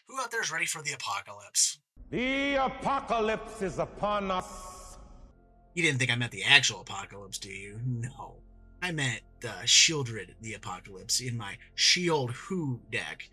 Who out there is ready for the apocalypse? The apocalypse is upon us. You didn't think I meant the actual apocalypse, do you? No. I meant Sheoldred the apocalypse in my Sheoldred deck.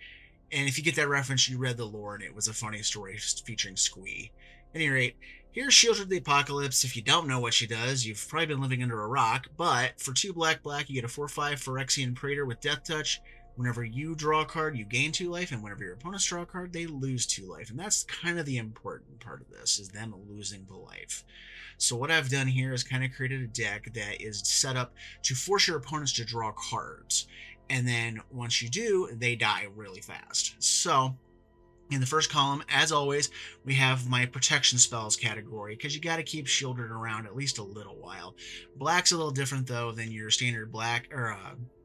And if you get that reference, you read the lore and it was a funny story featuring Squee. At any rate, here's Sheoldred the Apocalypse. If you don't know what she does, you've probably been living under a rock, but for 2 black, you get a 4/5 Phyrexian Praetor with Death Touch. Whenever you draw a card, you gain 2 life, and whenever your opponents draw a card, they lose 2 life. And that's kind of the important part of this, is them losing the life. So what I've done here is kind of created a deck that is set up to force your opponents to draw cards. And then once you do, they die really fast. So in the first column, as always, we have my protection spells category, because you got to keep Sheoldred around at least a little while. Black's a little different, though, than your standard black or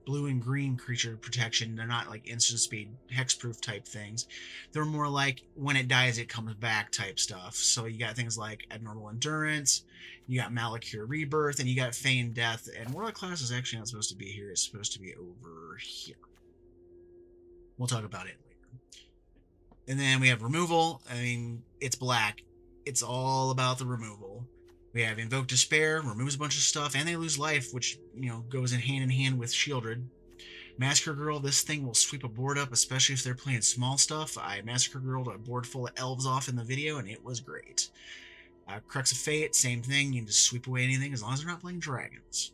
blue and green creature protection. They're not like instant speed, hexproof type things. They're more like when it dies, it comes back type stuff. So you got things like abnormal endurance, you got Malakir rebirth, and you got feigned death. And Warlock class is actually not supposed to be here. It's supposed to be over here. We'll talk about it later. And then we have removal. I mean, it's black. It's all about the removal. We have Invoke Despair, removes a bunch of stuff, and they lose life, which, you know, goes in hand with Sheoldred. Massacre Girl, this thing will sweep a board up, especially if they're playing small stuff. I Massacre Girl'd a board full of elves off in the video, and it was great. Crux of Fate, same thing. You can just sweep away anything as long as they're not playing dragons.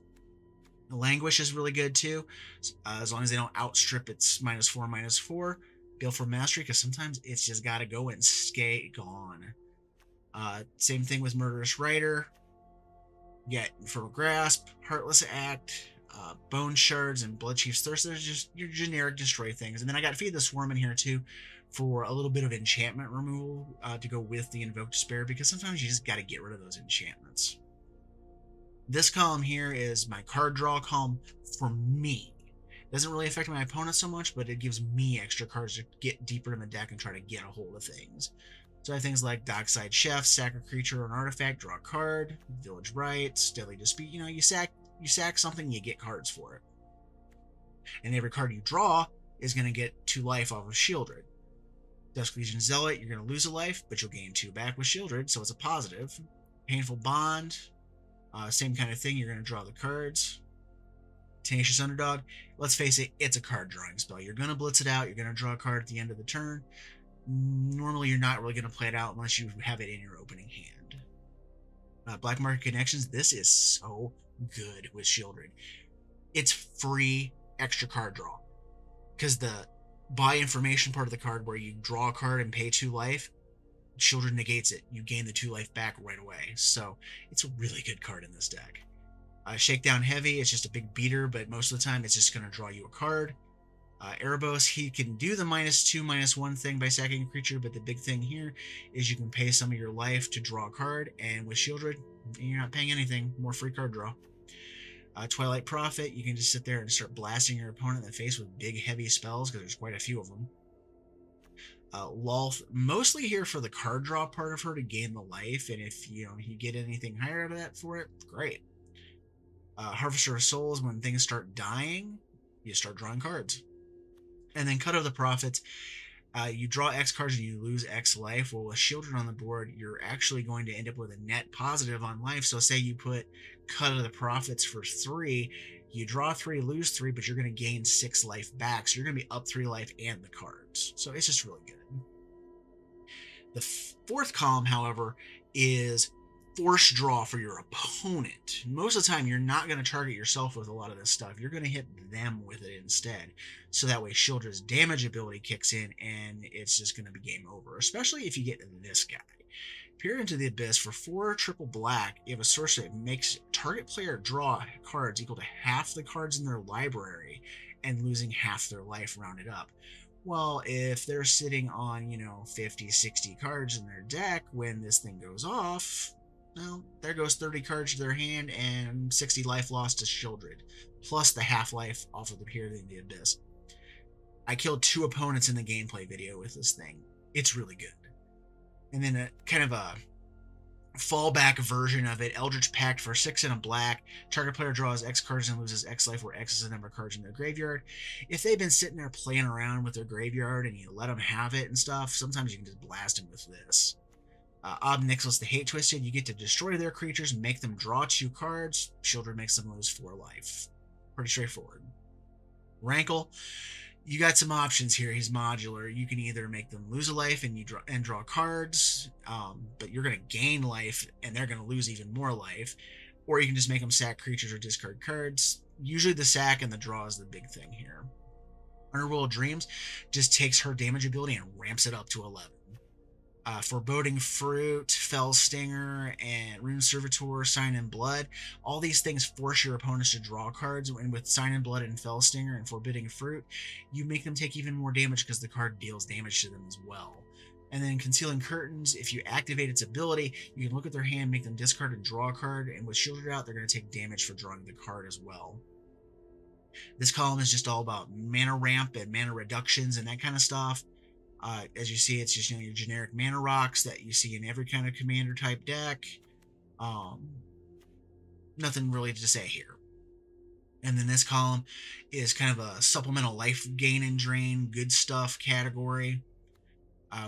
Languish is really good, too, as long as they don't outstrip its -4/-4. Baleful Mastery, because sometimes it's just got to go and stay gone. Same thing with Murderous Rider. Get Fertile Grasp, Heartless Act, Bone Shards, and Bloodchief's Thirst. There's just your generic destroy things. And then I got Feed the Swarm in here too for a little bit of enchantment removal to go with the Invoke Despair, because sometimes you just got to get rid of those enchantments. This column here is my card draw column for me. It doesn't really affect my opponent so much, but it gives me extra cards to get deeper in the deck and try to get a hold of things. So I have things like Dockside Chef, sack a creature or an artifact, draw a card, Village Rites, Deadly Dispute. You know, you sack something, you get cards for it. And every card you draw is going to get 2 life off of Sheoldred. Dusk Legion Zealot, you're going to lose a life, but you'll gain 2 back with Sheoldred, so it's a positive. Painful Bond, same kind of thing, you're going to draw the cards. Tenacious Underdog, let's face it, it's a card drawing spell. You're going to blitz it out, you're going to draw a card at the end of the turn. Normally, you're not really going to play it out unless you have it in your opening hand. Black Market Connections, this is so good with Sheoldred. It's free extra card draw, because the buy information part of the card where you draw a card and pay 2 life, Sheoldred negates it. You gain the 2 life back right away. So it's a really good card in this deck. Shakedown Heavy, it's just a big beater, but most of the time it's just going to draw you a card. Erebos, he can do the -2/-1 thing by sacking a creature, but the big thing here is you can pay some of your life to draw a card, and with Sheoldred, you're not paying anything. More free card draw. Twilight Prophet, you can just sit there and start blasting your opponent in the face with big, heavy spells, because there's quite a few of them. Lolth, mostly here for the card draw part of her to gain the life, and if you get anything higher out of that for it, great. Harvester of Souls, when things start dying, you start drawing cards. And then Cut of the Prophets, you draw X cards and you lose X life. Well, with Sheoldred on the board, you're actually going to end up with a net positive on life. So say you put Cut of the Prophets for 3, you draw 3, lose 3, but you're going to gain 6 life back. So you're going to be up 3 life and the cards. So it's just really good. The 4th column, however, is force draw for your opponent. Most of the time, you're not going to target yourself with a lot of this stuff. You're going to hit them with it instead. So that way, Sheoldred's damage ability kicks in, and it's just going to be game over. Especially if you get this guy. Peer into the Abyss for 4 triple black. You have a sorcery that makes target player draw cards equal to half the cards in their library, and losing half their life rounded up. Well, if they're sitting on, 50, 60 cards in their deck when this thing goes off, well, there goes 30 cards to their hand and 60 life lost to Sheoldred, plus the half-life off of the Peer in the Abyss. I killed 2 opponents in the gameplay video with this thing. It's really good. And then kind of a fallback version of it. Eldritch Pact for 6 and a black. Target player draws X cards and loses X life, where X is the number of cards in their graveyard. If they've been sitting there playing around with their graveyard and you let them have it and stuff, sometimes you can just blast them with this. Ob Nixilis the Hate Twisted, you get to destroy their creatures, make them draw 2 cards. Sheoldred makes them lose 4 life. Pretty straightforward. Rankle, you got some options here. He's modular. You can either make them lose a life and draw cards, but you're going to gain life and they're going to lose even more life, or you can just make them sack creatures or discard cards. Usually the sack and the draw is the big thing here. Underworld Dreams just takes her damage ability and ramps it up to 11. Foreboding Fruit, Fell Stinger, and Rune Servitor, Sign in Blood. All these things force your opponents to draw cards, and with Sign in Blood and Fell Stinger and Forbidding Fruit, you make them take even more damage because the card deals damage to them as well. And then Concealing Curtains, if you activate its ability, you can look at their hand, make them discard and draw a card, and with Sheoldred out, they're going to take damage for drawing the card as well. This column is just all about mana ramp and mana reductions and that kind of stuff. As you see, it's just your generic mana rocks that you see in every kind of commander type deck. Nothing really to say here. And then this column is kind of a supplemental life gain and drain good stuff category.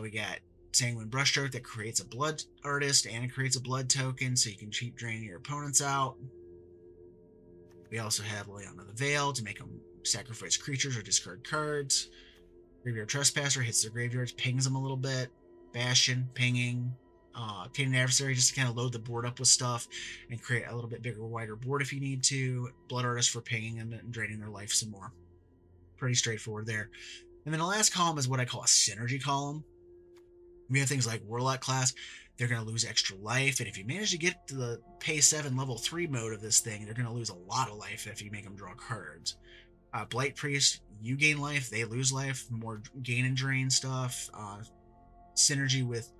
We got Sanguine Brushstroke that creates a blood artist and it creates a blood token, so you can cheap drain your opponents out. We also have Liliana the Veil to make them sacrifice creatures or discard cards. Graveyard Trespasser hits their graveyards, pings them a little bit. Bastion, pinging. Tainted Adversary just to kind of load the board up with stuff and create a little bit bigger, wider board if you need to. Blood Artist for pinging them and draining their life some more. Pretty straightforward there. And then the last column is what I call a synergy column. We have things like Warlock class. They're going to lose extra life, and if you manage to get to the pay 7 level 3 mode of this thing, they're going to lose a lot of life if you make them draw cards. Blight Priest, you gain life, they lose life, more gain and drain stuff. Synergy with,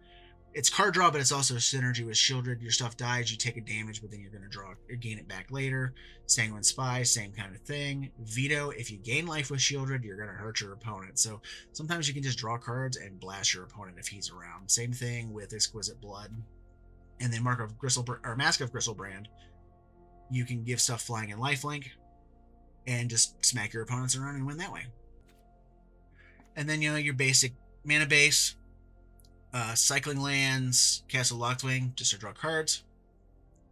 it's card draw, but it's also synergy with Sheoldred. Your stuff dies, you take a damage, but then you're going to draw or gain it back later. Sanguine Spy, same kind of thing. Veto, if you gain life with Sheoldred, you're going to hurt your opponent. So sometimes you can just draw cards and blast your opponent if he's around. Same thing with Exquisite Blood. And then Mask of Gristlebrand, you can give stuff flying and lifelink and just smack your opponents around and win that way. And then, your basic mana base, cycling lands, Castle Lockthwing, just to draw cards.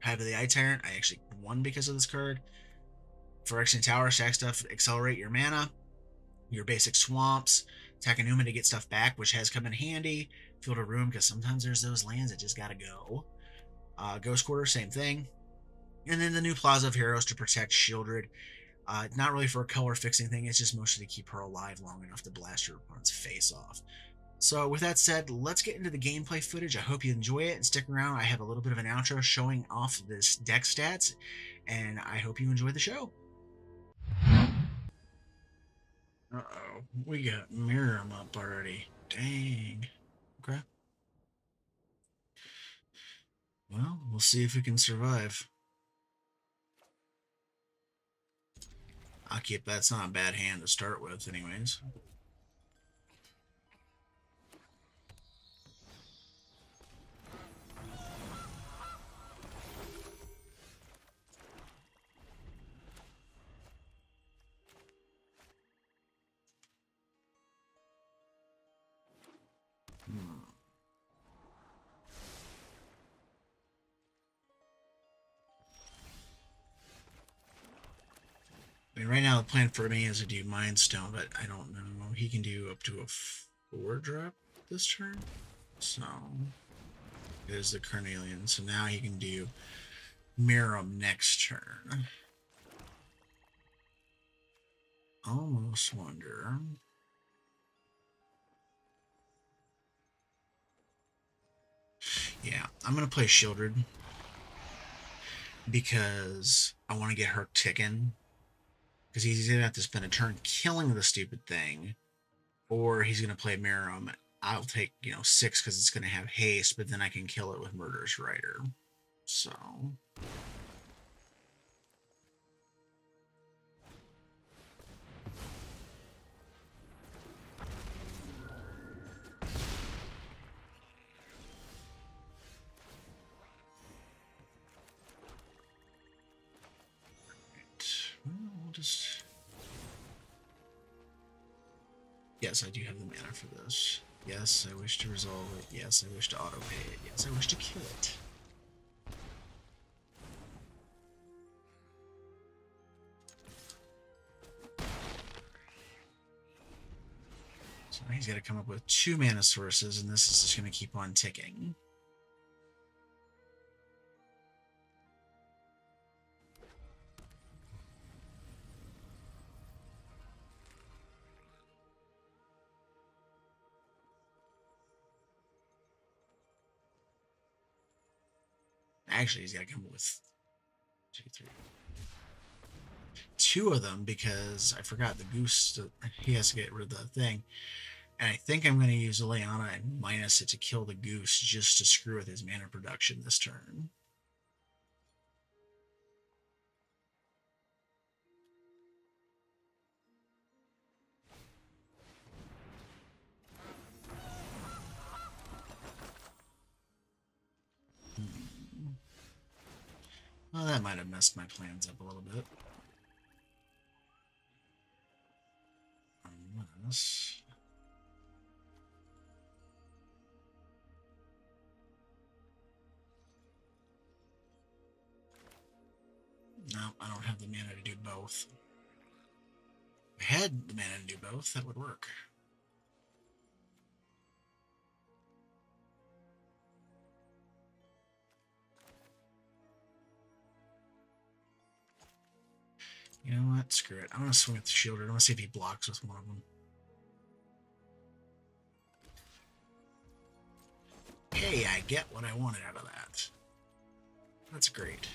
Hive of the Eye Tyrant, I actually won because of this card. Phyrexian Tower, sack stuff, accelerate your mana. Your basic swamps, Takenuma to get stuff back, which has come in handy. Field of Ruin, because sometimes there's those lands that just gotta go. Ghost Quarter, same thing. And then the new Plaza of Heroes to protect Sheoldred. Not really for a color fixing thing, it's just mostly to keep her alive long enough to blast your opponent's face off. So with that said, let's get into the gameplay footage. I hope you enjoy it and stick around. I have a little bit of an outro showing off this deck stats, and I hope you enjoy the show. Uh-oh, we got Miirym up already. Dang. Okay. Well, we'll see if we can survive. I'll keep that's not a bad hand to start with, anyways. I mean, right now the plan for me is to do Mind Stone, but I don't know. He can do up to a 4-drop this turn. So there's the Carnelian. So now he can do Miirym next turn. Almost wonder. Yeah, I'm going to play Sheoldred because I want to get her ticking. Because he's going to have to spend a turn killing the stupid thing, or he's going to play Miirym. I'll take, 6 because it's going to have haste, but then I can kill it with Murderous Rider. So... just... Yes, I do have the mana for this. Yes, I wish to resolve it. Yes, I wish to auto-pay it. Yes, I wish to kill it. So now he's got to come up with 2 mana sources, and this is just going to keep on ticking. Actually, he's got to come up with 2, 3. 2 of them, because I forgot the goose. He has to get rid of the thing. And I think I'm going to use Leona and minus it to kill the goose just to screw with his mana production this turn. Well, that might have messed my plans up a little bit. Unless... No, I don't have the mana to do both. If I had the mana to do both, that would work. You know what? Screw it. I'm going to swing at the Sheoldred. I'm going to see if he blocks with one of them. Hey, I get what I wanted out of that. That's great.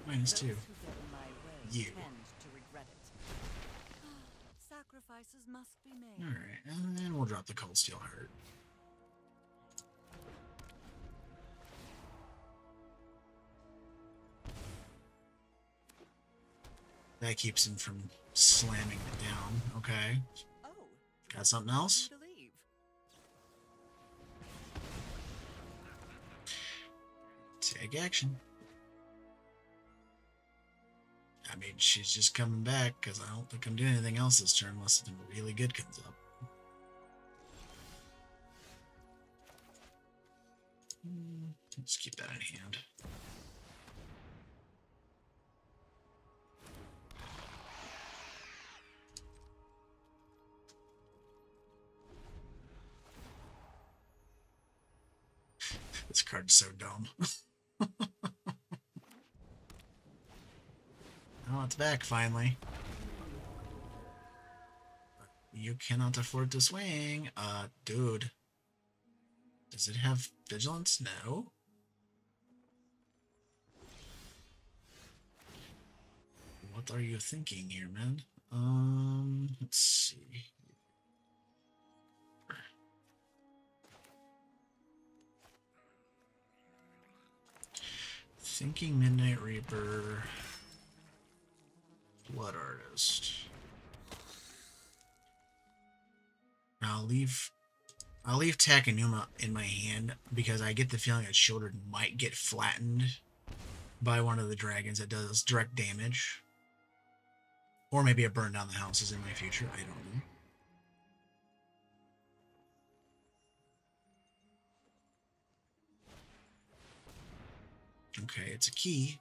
-2. You. Sacrifices must be made. Alright, and then we'll drop the Cold Steel Heart. That keeps him from slamming it down. Okay. Oh, Got something else? Take action. I mean, she's just coming back because I don't think I'm doing anything else this turn unless something really good comes up. Let's keep that in hand. This card's so dumb. Oh, it's back finally. You cannot afford to swing. Dude. Does it have vigilance? No. What are you thinking here, man? Let's see. Thinking Midnight Reaper, Blood Artist. I'll leave Takenuma in my hand because I get the feeling that Sheoldred might get flattened by one of the dragons that does direct damage. Or maybe a burn down the houses in my future. I don't know. Okay, it's a key.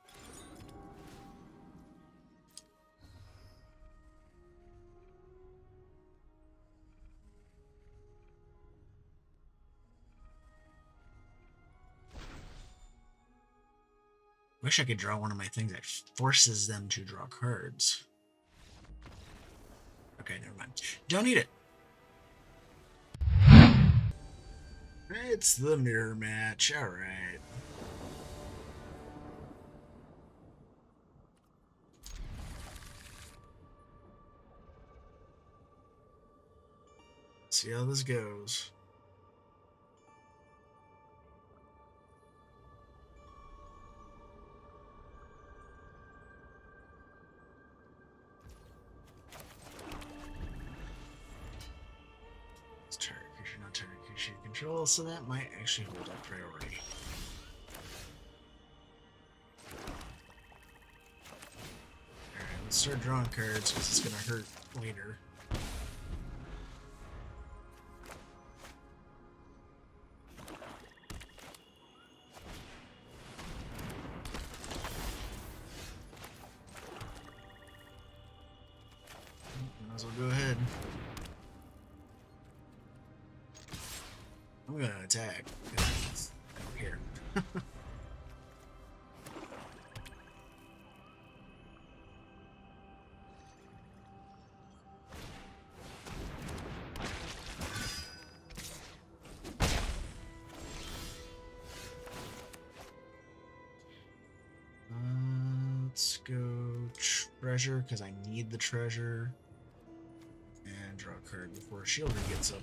Wish I could draw one of my things that forces them to draw cards. Okay, never mind. Don't need it. It's the mirror match. All right. See how this goes. It's target creature, not target creature control, so that might actually hold up priority. start drawing cards because it's gonna hurt later. Might as well go ahead. I'm gonna attack. I don't care. Let's go treasure because I need the treasure. And draw a card before Sheoldred gets up.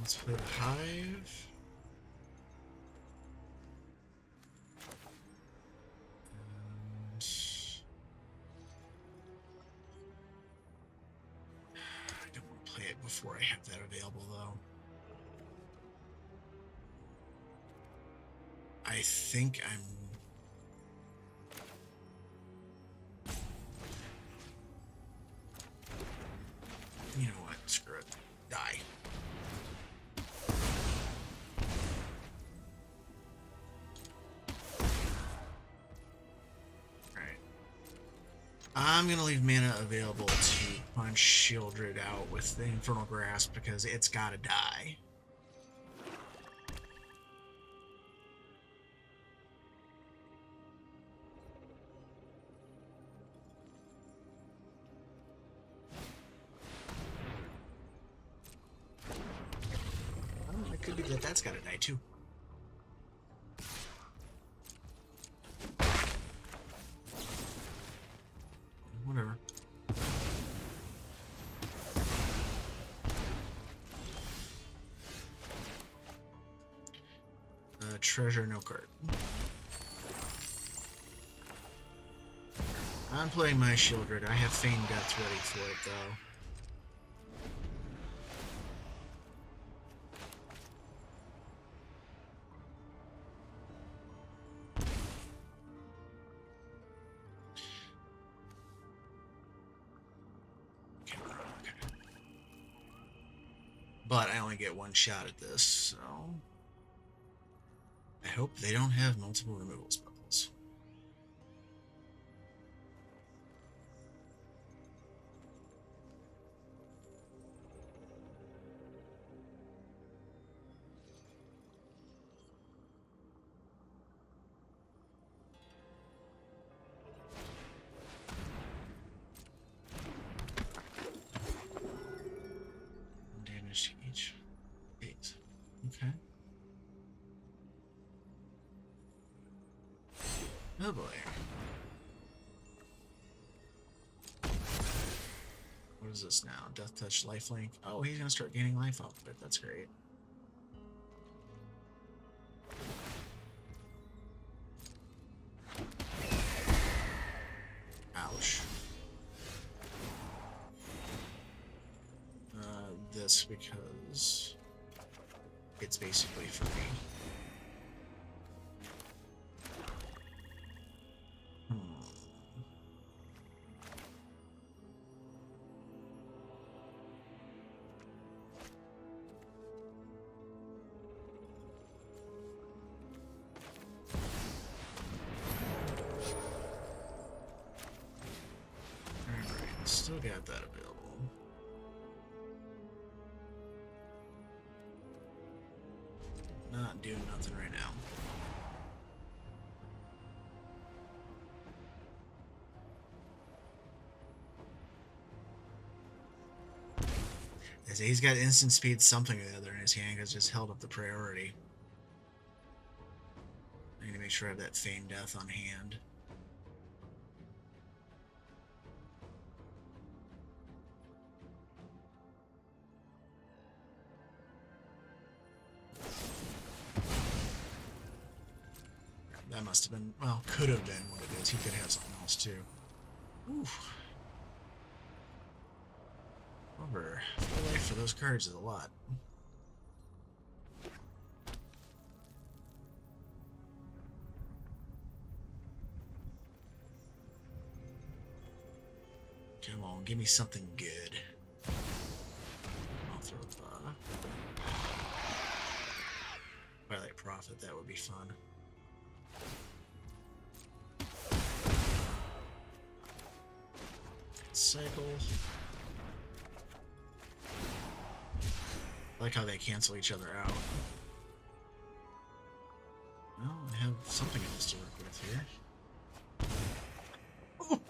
Let's play the Hive. And I don't want to play it before I have that available, though. I think I'm... You know what? Screw it. Die. Alright. I'm going to leave mana available to punch Sheoldred out with the Infernal Grasp because it's got to die. Could be that that's gotta die too. Whatever. Treasure, no card. I'm playing my Sheoldred. I have Feigned Death ready for it though. But I only get one shot at this, so I hope they don't have multiple removal spells. Okay. Oh boy. What is this now? Death Touch, Lifelink. Oh, he's gonna start gaining life off of it. That's great. Ouch. This because it's basically free. Alright, still got that available. Not doing nothing right now. He's got instant speed something or the other in his hand because just held up the priority. I need to make sure I have that Feigned Death on hand. That must have been, well, could have been what it is. He could have something else too. Oof. Over 4 life for those cards is a lot. Come on, give me something good. I'll throw Twilight Prophet, that would be fun. Cycle. I like how they cancel each other out. Well, I have something else to work with here.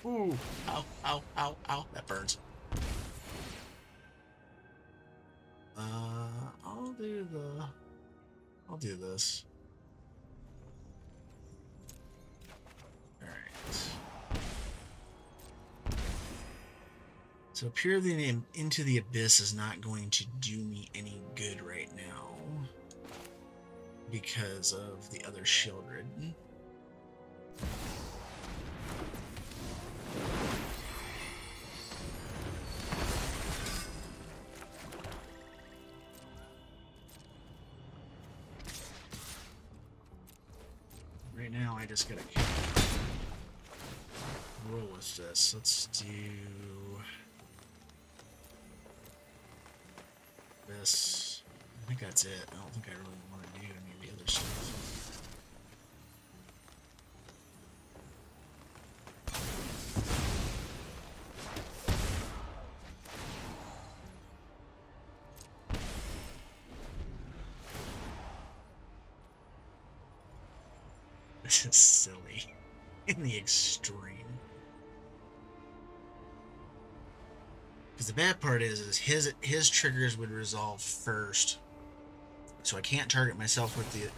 Ooh, ow, ow, ow, ow. That burns. I'll do this. Alright. So peering into the abyss is not going to do me any good right now because of the other Sheoldred. Right now, I just gotta roll with this. Let's do this. I think that's it. I don't think I really want to do any of the other stuff. This is silly in the extreme. Because the bad part is his triggers would resolve first, so I can't target myself with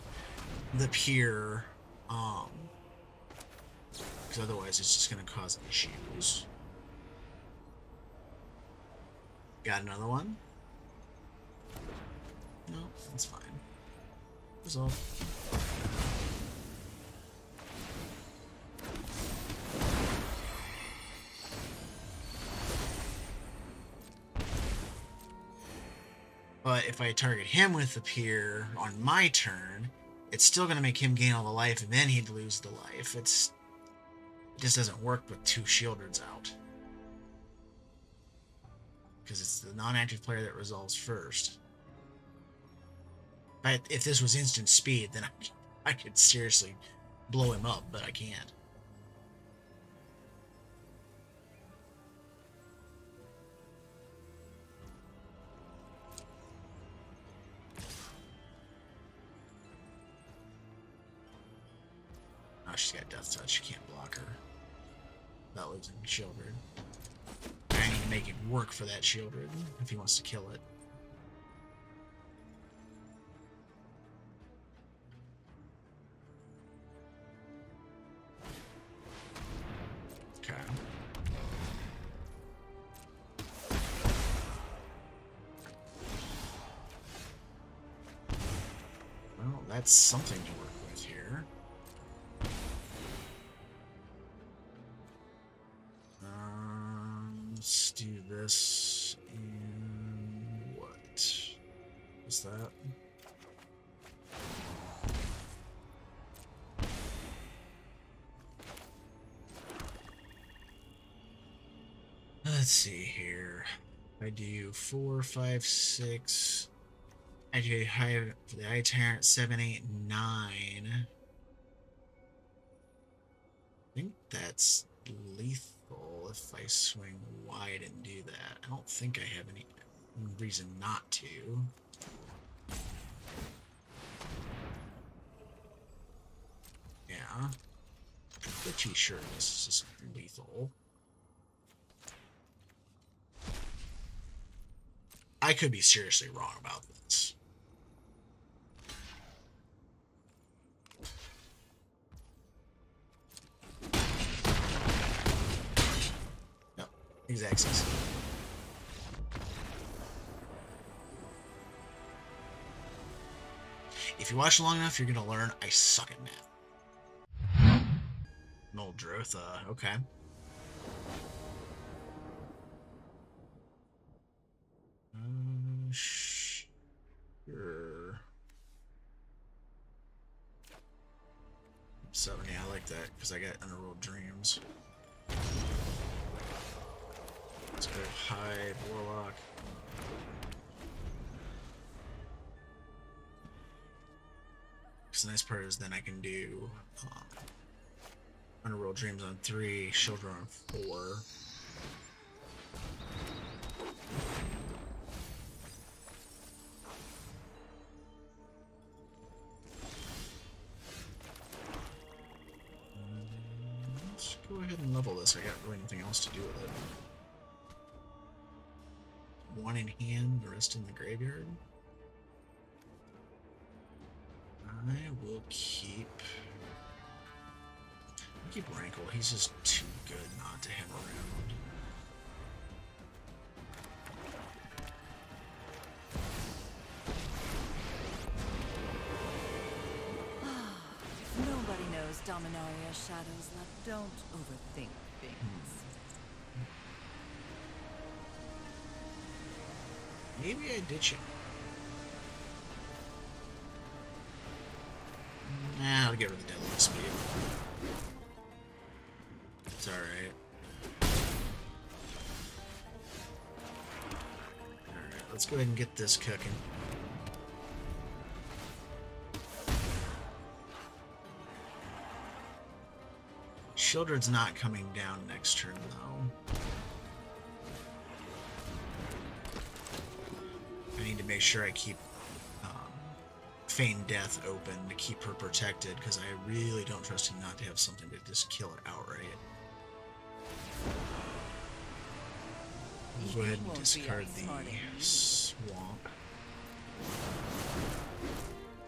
the peer, because otherwise it's just going to cause issues. Got another one? No, that's fine. Resolve. But if I target him with the peer on my turn, it's still going to make him gain all the life, and then he'd lose the life. It just doesn't work with two Sheoldreds out. Because it's the non-active player that resolves first. But if this was instant speed, then I could seriously blow him up, but I can't. She's got Death Touch. You can't block her. That lives in Sheoldred. I need to make it work for that Sheoldred if he wants to kill it. Okay. Well, that's something to work with here. Let's do this, and what is that? Let's see here. I do 4, 5, 6. I do high for the Eye Tyrant 7, 8, 9. I think that's lethal if I swing wide and do that. I don't think I have any reason not to. Yeah. Pretty sure this is lethal. I could be seriously wrong about this. Exact same. If you watch long enough, you're gonna learn I suck at math. Muldrotha, okay. Sure. 7, yeah, I like that because I got Underworld Dreams. Let's go hide Warlock. The nice part is then I can do Underworld Dreams on 3, Sheoldred on 4. Let's go ahead and level this. I got really nothing else to do with it. 1 in hand, the rest in the graveyard. I will keep Rankle. He's just too good not to hang around. Nobody knows Dominaria's shadows left. Don't overthink things. Maybe I ditch him. Nah, I'll get rid of the deadlift speed. It's alright. Alright, let's go ahead and get this cooking. Sheoldred's not coming down next turn, though. I need to make sure I keep Feign Death open to keep her protected, because I really don't trust him not to have something to just kill her outright. We'll go ahead and discard the swamp.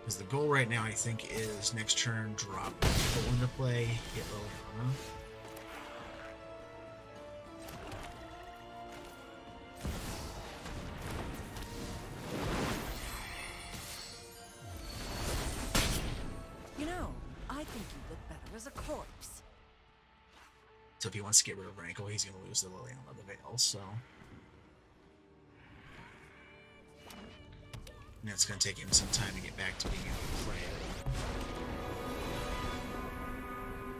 Because the goal right now, I think, is next turn drop Pull into play, hit Liliana. So if he wants to get rid of Rankle, he's going to lose the Liliana of the Veil, so... And it's going to take him some time to get back to being able to play it.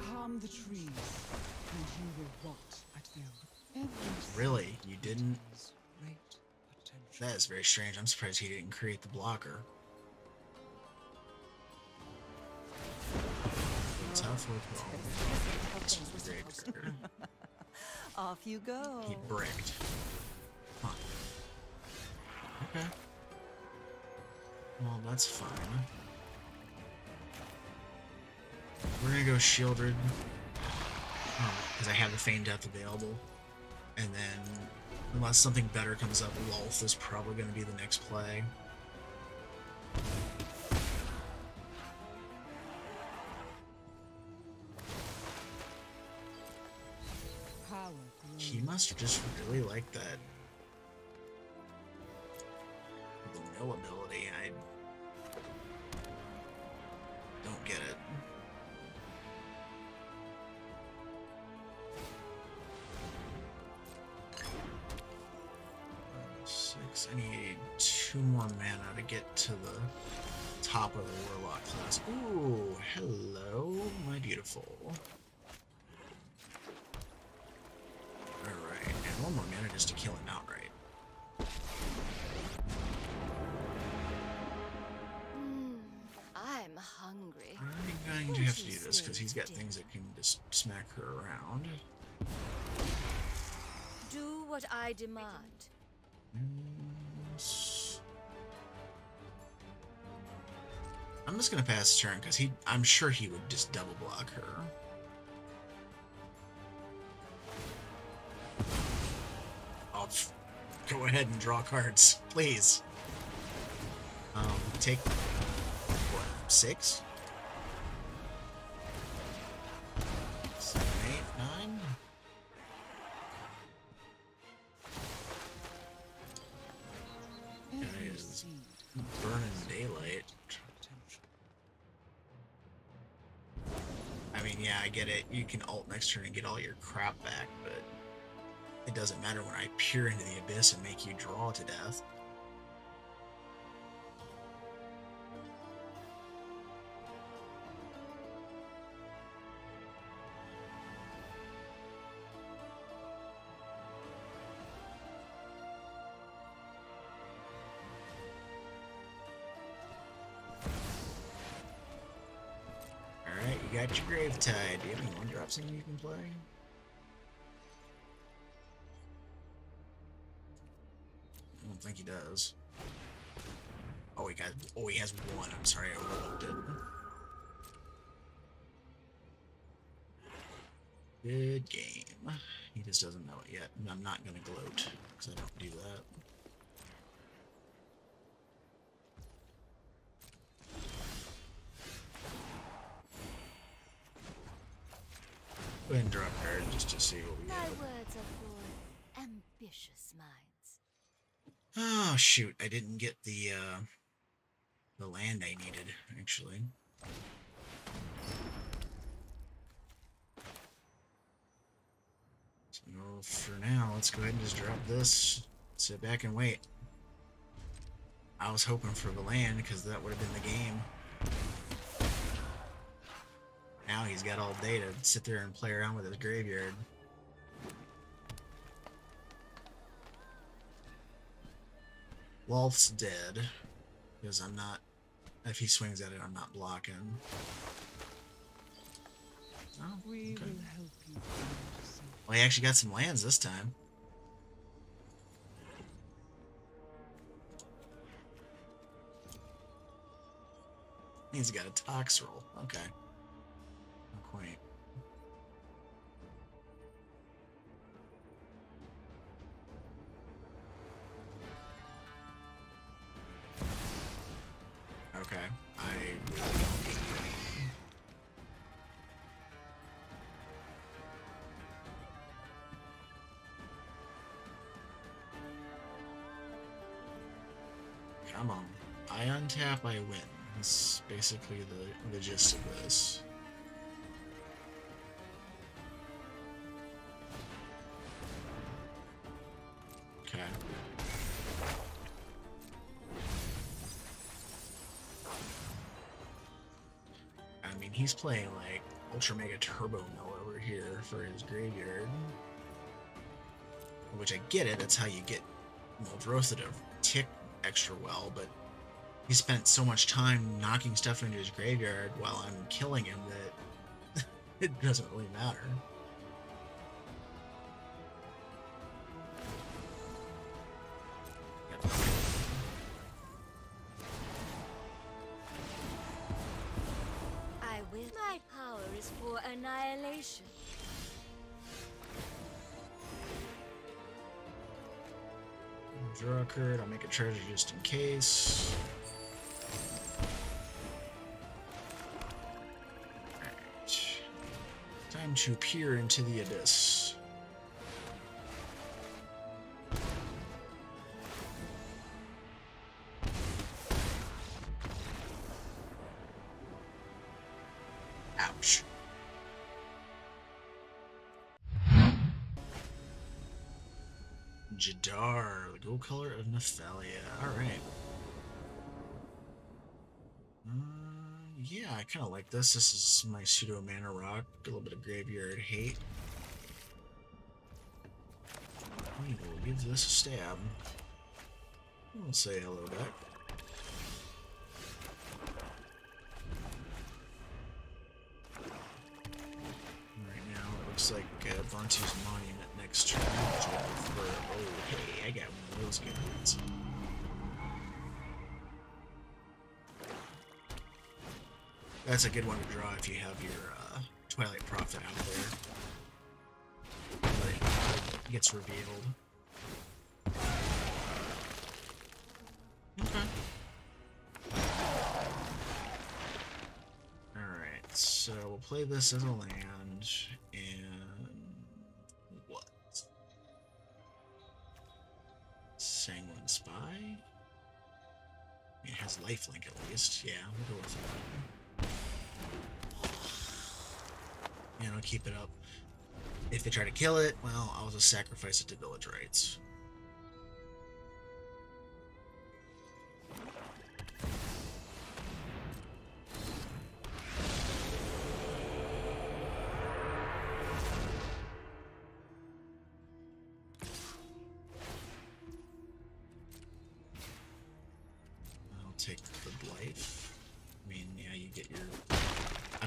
Harm the trees, and you will rot at them. Really? You didn't? That is very strange. I'm surprised he didn't create the blocker. Tough with Gravedigger. Off you go. He bricked. Huh. Okay. Well, that's fine. We're gonna go Sheoldred. Because I have the Feign Death available. And then, unless something better comes up, Lulth is probably gonna be the next play. He must just really like that. The mill ability, I don't get it. I need 2 more mana to get to the top of the Warlock class. Ooh, hello, my beautiful. Alright, and 1 more mana just to kill him outright. I'm hungry. I'm going to have to do this because he's got things that can just smack her around. Do what I demand. I'm just gonna pass the turn because I'm sure he would just double block her. I'll go ahead and draw cards, please. Take what, 6? 7, 8, 9. Guys, burning daylight. I mean, yeah, I get it. You can ult next turn and get all your crap back, but it doesn't matter when I peer into the abyss and make you draw to death. You got your Gravetide. Do you have any one-drop something you can play? I don't think he does. Oh, he has one. I'm sorry, I overlooked it. Good game. He just doesn't know it yet, and I'm not gonna gloat because I don't do that. Go ahead and drop card just to see what we My get. words are for ambitious minds. Oh shoot! I didn't get the land I needed actually. So for now, let's go ahead and just drop this. Sit back and wait. I was hoping for the land because that would have been the game. Now he's got all day to sit there and play around with his graveyard. Wolf's dead because I'm not. If he swings at it, I'm not blocking. Oh, We okay. will help you find some. Well, he actually got some lands this time. He's got a Tox roll. Okay. Not quite. Okay. I really don't get it. Come on. I untap, I win. That's basically the gist of this. Okay. I mean, he's playing like Ultra Mega Turbo Mill over here for his graveyard. Which I get it, that's how you get Muldrotha to tick extra well, but he spent so much time knocking stuff into his graveyard while I'm killing him that it doesn't really matter. Yep. I will. My power is for annihilation. Draw a card, I'll make a treasure just in case. Alright. Time to peer into the abyss. Ouch. Jadar, the Ghoulcaller of Nephalia. Alright. Yeah, I kind of like this. This is my pseudo mana rock. A little bit of graveyard hate. We will give this a stab. We'll say hello back. Right now, it looks like Vontu's Monument next turn. Oh, hey, I got one of those good ones. That's a good one to draw if you have your Twilight Prophet out there. But it gets revealed. Okay. Alright, so we'll play this as a land, and what? Sanguine Spy? It has lifelink at least. Yeah, we'll go with that. And I'll keep it up. If they try to kill it, well, I'll just sacrifice it to village rights. I'll take the Blythe. I mean, yeah, you get your...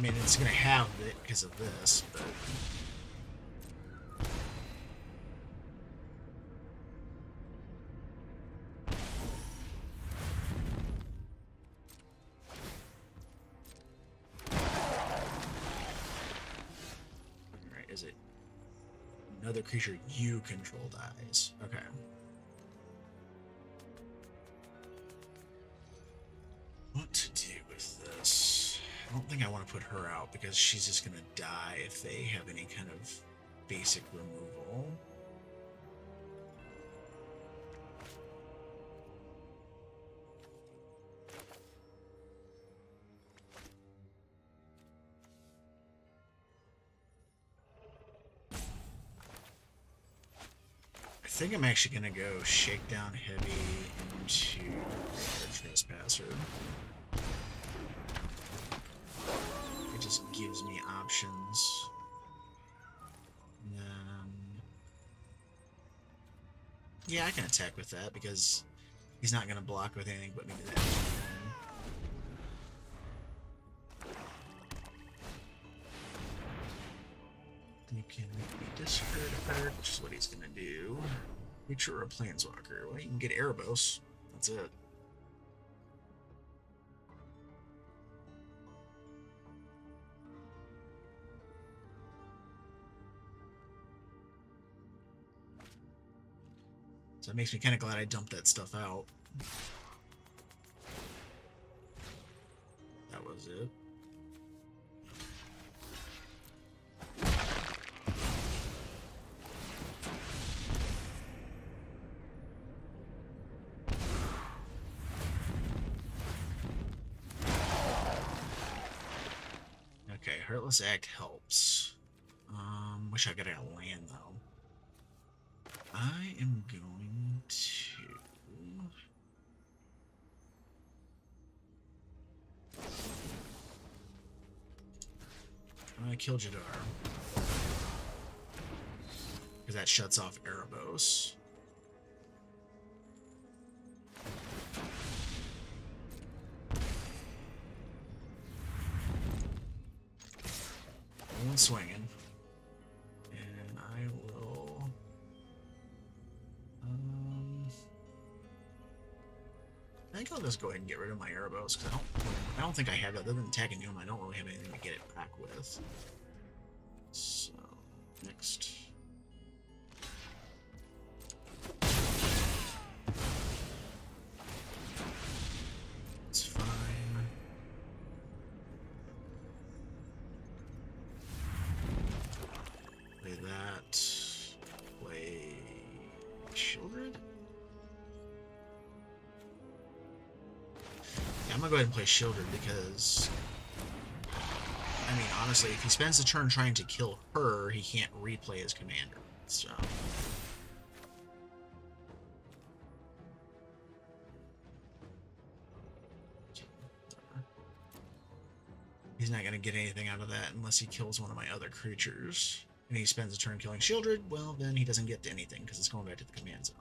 mean, it's gonna have it because of this, but... Alright, is it... Another creature you control dies. Okay. What to do with this? I don't think I want to put her out because she's just going to die if they have any kind of basic removal. I think I'm actually going to go Shakedown Heavy into Trespasser. It just gives me options. And then... Yeah, I can attack with that because he's not going to block with anything but maybe that. You can make me discard a card, which is what he's going to do. Creature or a Planeswalker. Well, you can get Erebos. That's it. So it makes me kind of glad I dumped that stuff out. That was it. Okay, Heartless Act helps. Wish I got a land though. I am going to... I'm going to kill Jadar. Because that shuts off Erebos. One swinging. And I will... I think I'll just go ahead and get rid of my Erebos, because I don't think I have, other than attacking him, I don't really have anything to get it back with. So, next. It's fine. Play that. Play Sheoldred? Yeah, I'm gonna go ahead and play Sheoldred because, I mean, honestly, if he spends the turn trying to kill her, he can't replay his commander. So. He's not going to get anything out of that unless he kills one of my other creatures. And he spends a turn killing Sheoldred, well, then he doesn't get to anything because it's going back to the command zone.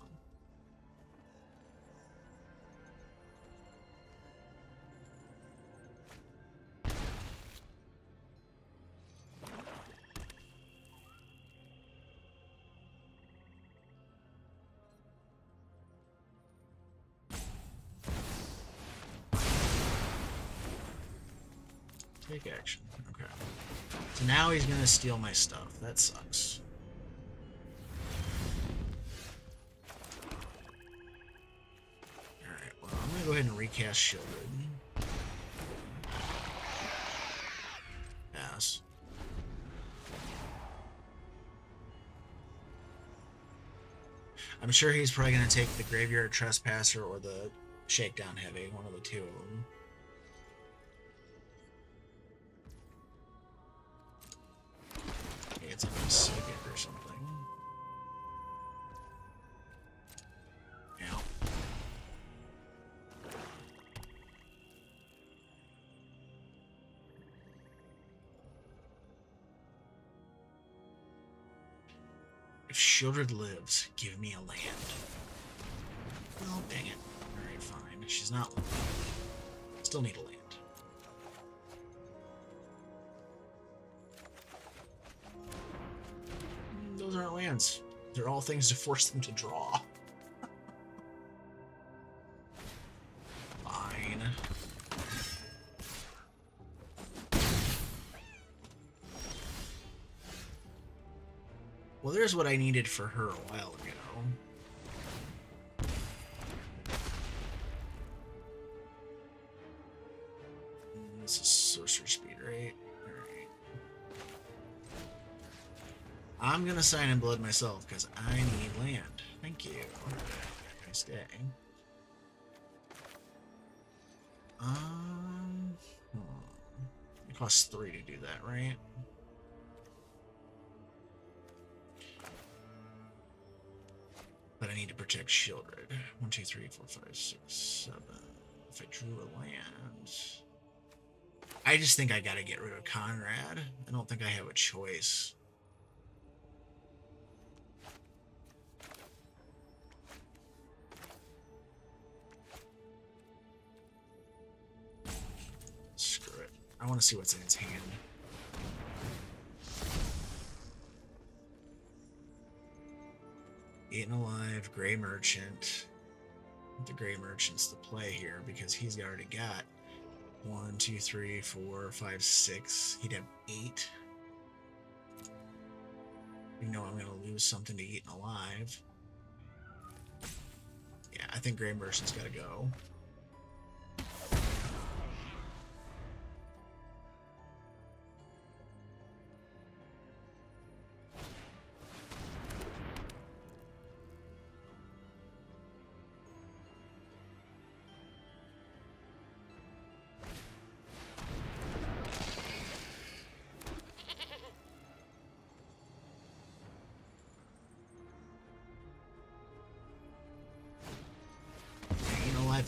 Take action. Okay. So now he's gonna steal my stuff. That sucks. Alright, well, I'm gonna go ahead and recast Sheoldred. Pass. I'm sure he's probably gonna take the Graveyard Trespasser or the Shakedown Heavy, one of the two of them. It's like a second or something. Yeah. If Sheoldred lives, give me a land. Well, dang it. Alright, fine. She's not living. Still need a land. lands. They're all things to force them to draw. Fine. Well, there's what I needed for her a while ago. This is sorcerer speed, right? Alright. I'm gonna sign in blood myself because I need land. Thank you. Nice day. It costs 3 to do that, right? But I need to protect Sheoldred. 1, 2, 3, 4, 5, 6, 7. If I drew a land... I just think I gotta get rid of Conrad. I don't think I have a choice. Screw it. I want to see what's in his hand. Eaten Alive, Grey Merchant. The Grey Merchant's the play here because he's already got 1, 2, 3, 4, 5, 6. He'd have 8. You know I'm gonna lose something to Eaten Alive. Yeah, I think Grey Merchant's gotta go.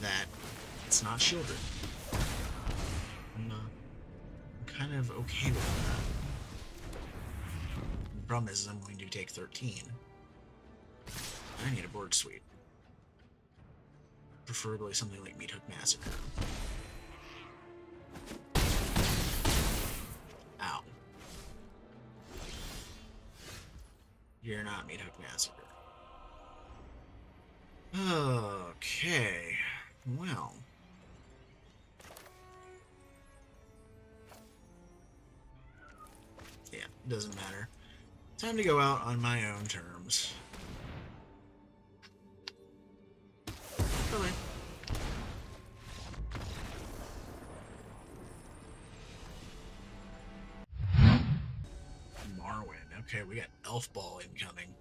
That it's not Sheoldred. I'm kind of okay with that. The problem is I'm going to take 13. I need a board sweep. Preferably something like Meathook Massacre. Ow. You're not Meathook Massacre. Okay. Well. Yeah, doesn't matter. Time to go out on my own terms. Bye-bye. Marwyn. Okay, we got Elf Ball incoming.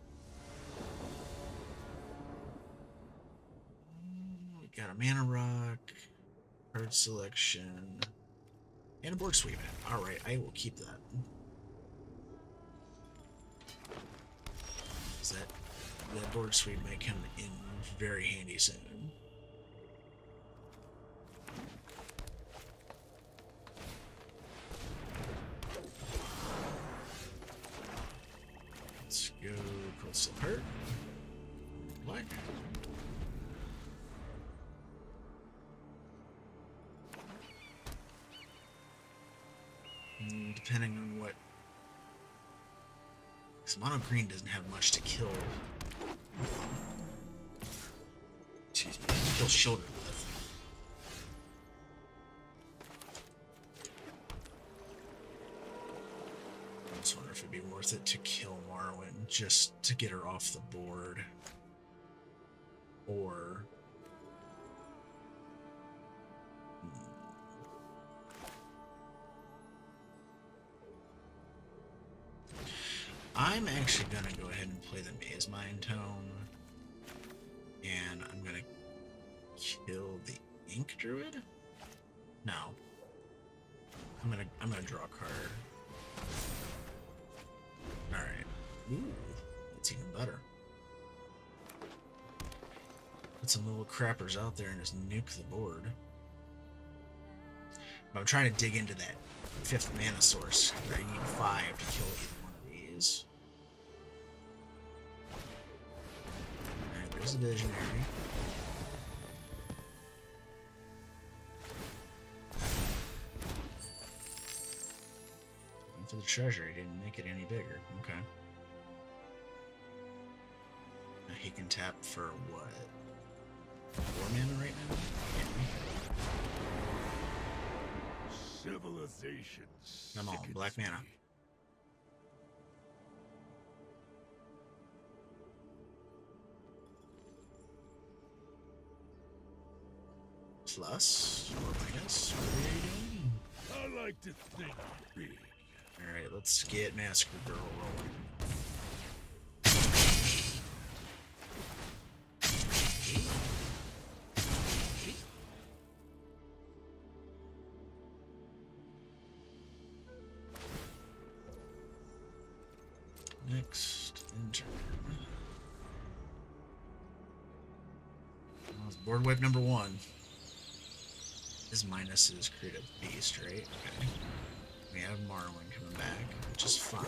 Got a mana rock, card selection, and a board sweep. Alright, I will keep that. That board sweep may come in very handy soon. Let's go Coastal Hurt. Black. Depending on what... Because mono green doesn't have much to kill. Excuse me, kill Sheoldred with. I just wonder if it'd be worth it to kill Marwyn just to get her off the board. Or... I'm actually going to go ahead and play the Maze Mind Tome. And I'm going to kill the Ink Druid? No. I'm gonna draw a card. Alright. Ooh, that's even better. Put some little crappers out there and just nuke the board. But I'm trying to dig into that 5th mana source, where I need 5 to kill either one of these. Alright, there's the Visionary. For the treasure, he didn't make it any bigger. Okay. he can tap for what? 4 mana right now? Civilizations. Come on, black mana. Plus or minus? What are you doing? I like to think big. Alright, let's get Massacre Girl rolling. Next intern. Well, it's board wipe number 1. His minus is create a beast, right? Okay. We have Marwyn coming back, which is fine.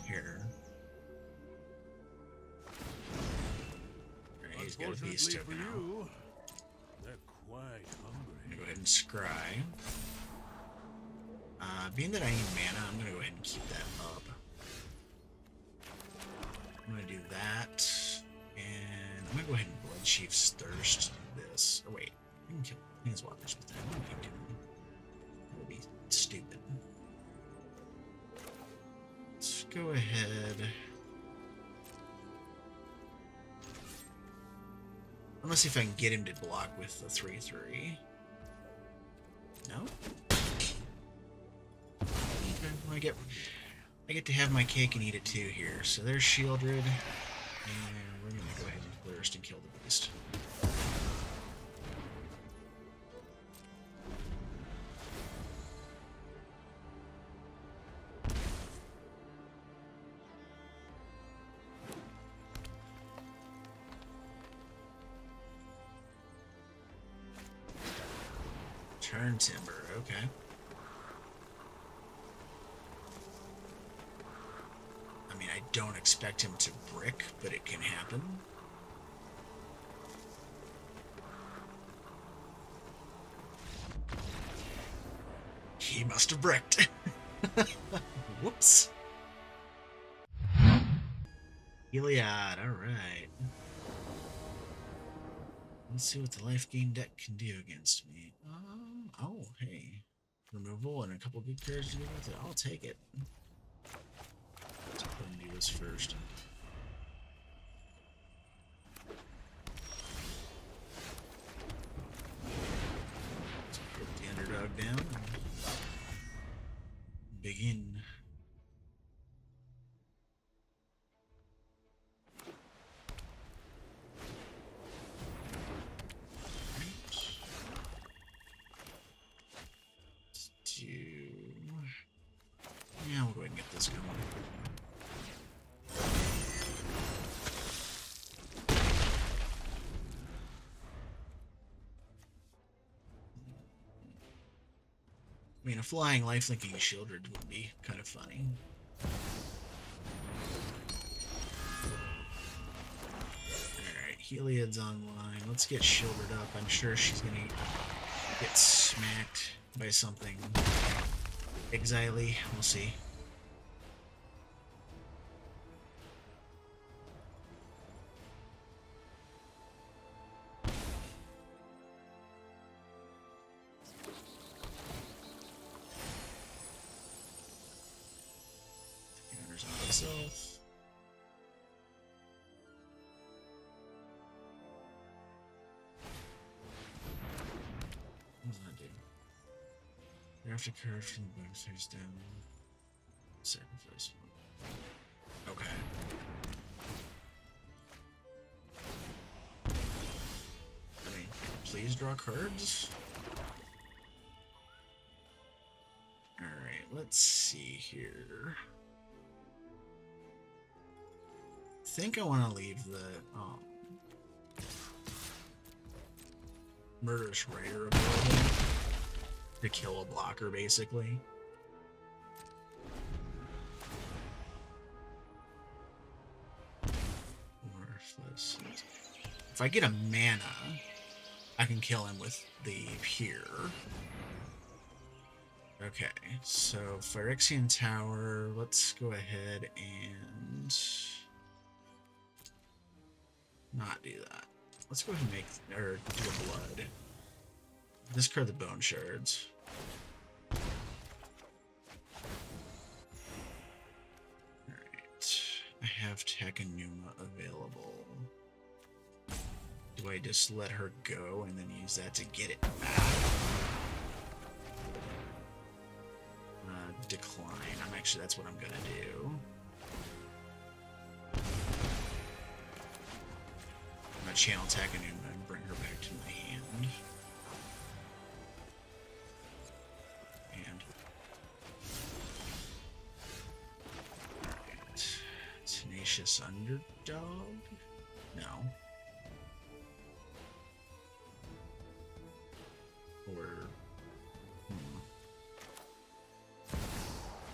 Here. Alright, he's got a beast token out. They're quite hungry. I'm gonna go ahead and scry. Being that I need mana, I'm gonna go ahead and keep that up. I'm gonna do that, and I'm gonna go ahead and Blood Chief's Thirst this. Oh wait, I can kill Planeswalkers with that. What am I doing? That would be stupid. Let's go ahead. I'm gonna see if I can get him to block with the 3/3. No? Okay, well, I get to have my cake and eat it too here. So there's Sheoldred, and we're gonna go ahead and burst and kill the beast. Turn Timber, okay. I mean, I don't expect him to brick, but it can happen. He must have bricked. Whoops. Heliod, alright. Let's see what the life gain deck can do against me. Oh, hey. Removal and a couple good cards to do with it. I'll take it. Let's go ahead and do this first. Let's put the underdog down and begin. Yeah, we'll go ahead and get this going. I mean, a flying lifelinking Sheoldred would be kind of funny. Alright, Heliod's online. Let's get Sheoldred up. I'm sure she's gonna get smacked by something exile-y. We'll see. Counters on himself. What does that do? After card from the box face down. Sacrifice one. Okay. I mean, please draw cards. Alright, let's see here. I think I want to leave the Murderous Raider available to kill a blocker, basically. If I get a mana, I can kill him with the Pier. Okay, so Phyrexian Tower, let's go ahead and not do that. Let's go ahead and make, or do a blood. Discard the bone shards. Alright. I have Takanuma available. Do I just let her go and then use that to get it back? Decline. That's what I'm gonna do. I'm gonna channel Takanuma and bring her back to my hand. And alright. Tenacious Underdog? No. Or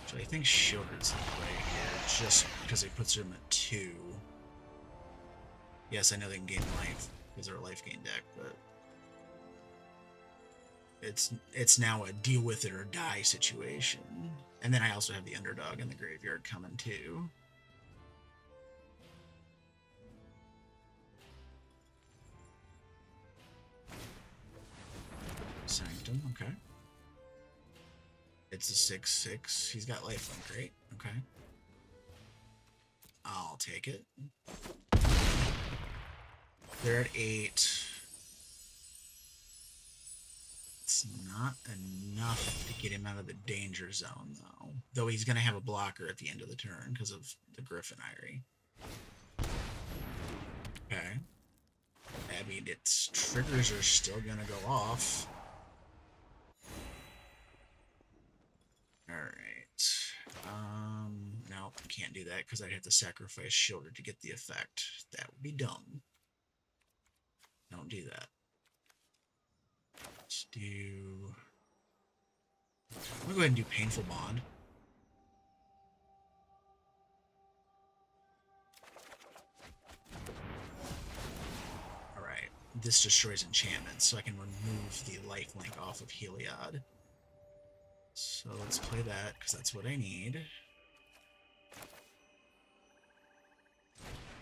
so I think Sheoldred's the play here, just because it puts them at 2. Yes, I know they can gain life, because they're a life gain deck, but it's now a deal with it or die situation. And then I also have the underdog in the graveyard coming too. Sanctum, okay. It's a 6/6. He's got lifelink, right? Okay. I'll take it. They're at 8. It's not enough to get him out of the danger zone, though. Though he's going to have a blocker at the end of the turn because of the Griffin Eyrie. Okay. I mean, its triggers are still going to go off. Alright. No, can't do that because I'd have to sacrifice Sheoldred to get the effect. That would be dumb. Don't do that. Let's do... I'm gonna go ahead and do Painful Bond. Alright. This destroys enchantments, so I can remove the lifelink off of Heliod. So let's play that, because that's what I need.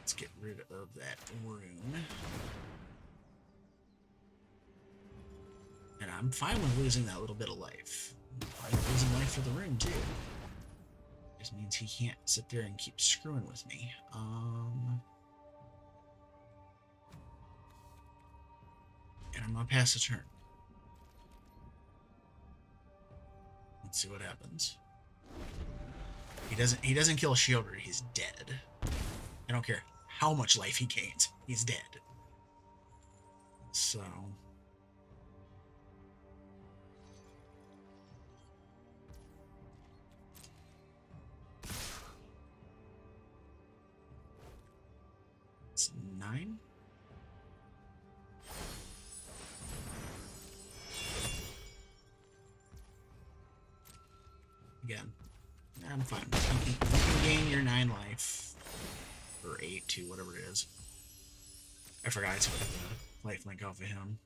Let's get rid of that rune. And I'm fine with losing that little bit of life. I'm fine with losing life for the rune, too. Just means he can't sit there and keep screwing with me. And I'm gonna pass the turn. Let's see what happens. He doesn't kill Sheoldred, he's dead. I don't care how much life he gains, he's dead. So it's 9. Again, I'm fine. You can gain your 9 life. Or 8 to whatever it is. I forgot I took the lifelink off of him.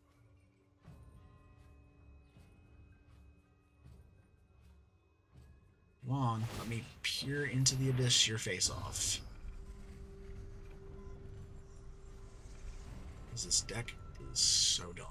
Come on, let me peer into the abyss your face off. Because this deck is so dumb.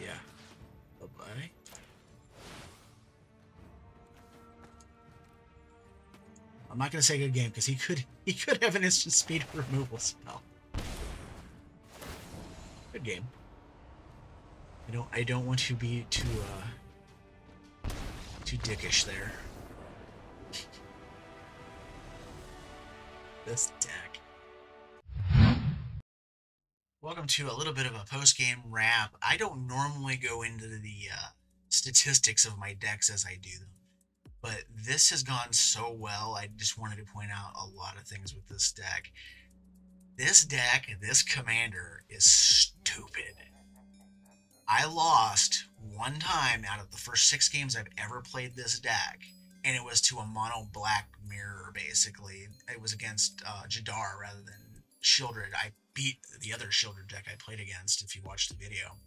Yeah. Bye-bye. I'm not gonna say good game because he could have an instant speed removal spell. Good game. I don't want to be too dickish there. This deck. Welcome to a little bit of a post-game wrap. I don't normally go into the statistics of my decks as I do them, but this has gone so well. I just wanted to point out a lot of things with this deck. This deck, this commander, is stupid. I lost one time out of the first 6 games I've ever played this deck, and it was to a mono black mirror, basically. It was against Jadar rather than Sheoldred. I beat the other Sheoldred deck I played against, if you watched the video.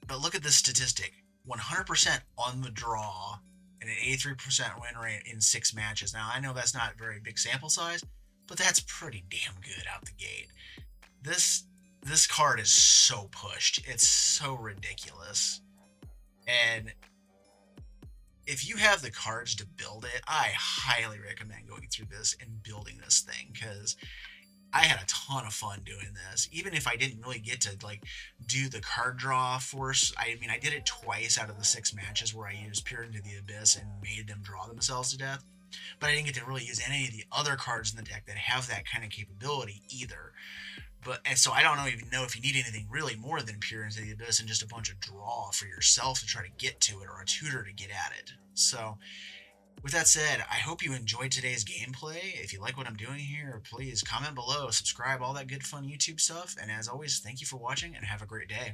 But look at this statistic. 100% on the draw and an 83% win rate in 6 matches. Now, I know that's not a very big sample size, but that's pretty damn good out the gate. This card is so pushed. It's so ridiculous. And if you have the cards to build it, I highly recommend going through this and building this thing, because I had a ton of fun doing this. Even if I didn't really get to like do the card draw force, I mean, I did it twice out of the 6 matches where I used Peer into the Abyss and made them draw themselves to death. But I didn't get to really use any of the other cards in the deck that have that kind of capability either. And so I don't even know if you need anything really more than Peer into the Abyss and just a bunch of draw for yourself to try to get to it, or a tutor to get at it. So with that said, I hope you enjoyed today's gameplay. If you like what I'm doing here, please comment below, subscribe, all that good fun YouTube stuff. And as always, thank you for watching and have a great day.